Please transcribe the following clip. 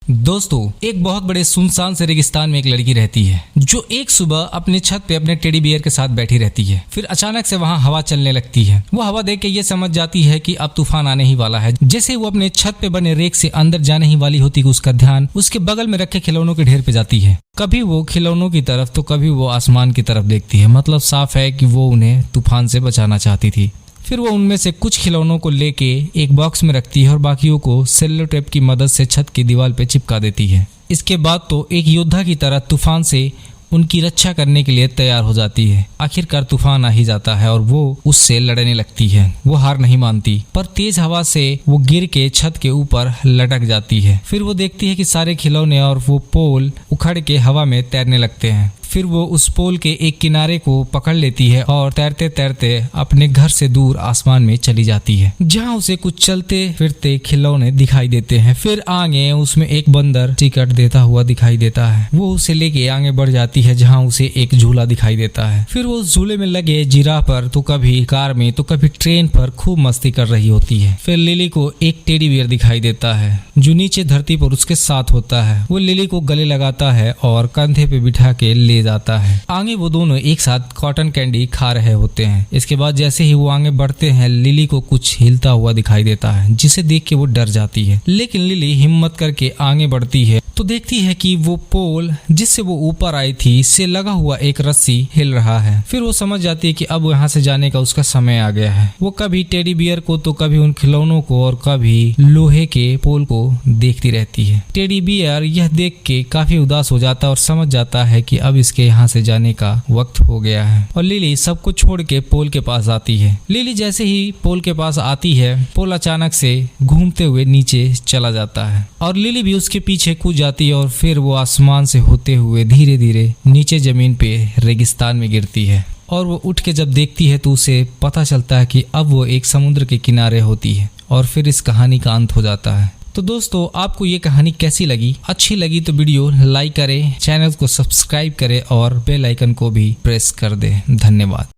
दोस्तों, एक बहुत बड़े सुनसान से रेगिस्तान में एक लड़की रहती है जो एक सुबह अपने छत पे अपने टेडी बियर के साथ बैठी रहती है। फिर अचानक से वहाँ हवा चलने लगती है। वो हवा देख के ये समझ जाती है कि अब तूफान आने ही वाला है। जैसे वो अपने छत पे बने रेक से अंदर जाने ही वाली होती है, उसका ध्यान उसके बगल में रखे खिलौनों के ढेर पे जाती है। कभी वो खिलौनों की तरफ तो कभी वो आसमान की तरफ देखती है। मतलब साफ है कि वो उन्हें तूफान से बचाना चाहती थी। फिर वो उनमें से कुछ खिलौनों को लेके एक बॉक्स में रखती है और बाकियों को सेलो टेप की मदद से छत की दीवार पे चिपका देती है। इसके बाद तो एक योद्धा की तरह तूफान से उनकी रक्षा करने के लिए तैयार हो जाती है। आखिरकार तूफान आ ही जाता है और वो उससे लड़ने लगती है। वो हार नहीं मानती, पर तेज हवा से वो गिर के छत के ऊपर लटक जाती है। फिर वो देखती है कि सारे खिलौने और वो पोल उखड़ के हवा में तैरने लगते हैं। फिर वो उस पोल के एक किनारे को पकड़ लेती है और तैरते तैरते अपने घर से दूर आसमान में चली जाती है, जहाँ उसे कुछ चलते फिरते खिलौने दिखाई देते हैं। फिर आगे उसमें एक बंदर टिकट देता हुआ दिखाई देता है। वो उसे लेके आगे बढ़ जाती है, जहाँ उसे एक झूला दिखाई देता है। फिर वो उस झूले में लगे जिराफ पर तो कभी कार में तो कभी ट्रेन पर खूब मस्ती कर रही होती है। फिर लिली को एक टेडी बियर दिखाई देता है जो नीचे धरती पर उसके साथ होता है। वो लिली को गले लगाता है और कंधे पे बिठा के ले जाता है। आगे वो दोनों एक साथ कॉटन कैंडी खा रहे होते हैं। इसके बाद जैसे ही वो आगे बढ़ते हैं, लिली को कुछ हिलता हुआ दिखाई देता है, जिसे देख के वो डर जाती है। लेकिन लिली हिम्मत करके आगे बढ़ती है तो देखती है कि वो पोल जिससे वो ऊपर आई थी से लगा हुआ एक रस्सी हिल रहा है। फिर वो समझ जाती है कि अब यहाँ से जाने का उसका समय आ गया है। वो कभी टेडी बियर को तो कभी उन खिलौनों को और कभी लोहे के पोल को देखती रहती है। टेडी बियर यह देख के काफी उदास हो जाता है और समझ जाता है कि अब इसके यहाँ से जाने का वक्त हो गया है। और लिली सब कुछ छोड़ के पोल के पास आती है। लिली जैसे ही पोल के पास आती है, पोल अचानक से घूमते हुए नीचे चला जाता है और लिली भी उसके पीछे कूद जाती है और फिर वो आसमान से होते हुए धीरे धीरे नीचे जमीन पे रेगिस्तान में गिरती है। और वो उठ के जब देखती है तो उसे पता चलता है कि अब वो एक समुद्र के किनारे होती है। और फिर इस कहानी का अंत हो जाता है। तो दोस्तों, आपको ये कहानी कैसी लगी? अच्छी लगी तो वीडियो लाइक करें, चैनल को सब्सक्राइब करें और बेल आइकन को भी प्रेस कर दें। धन्यवाद।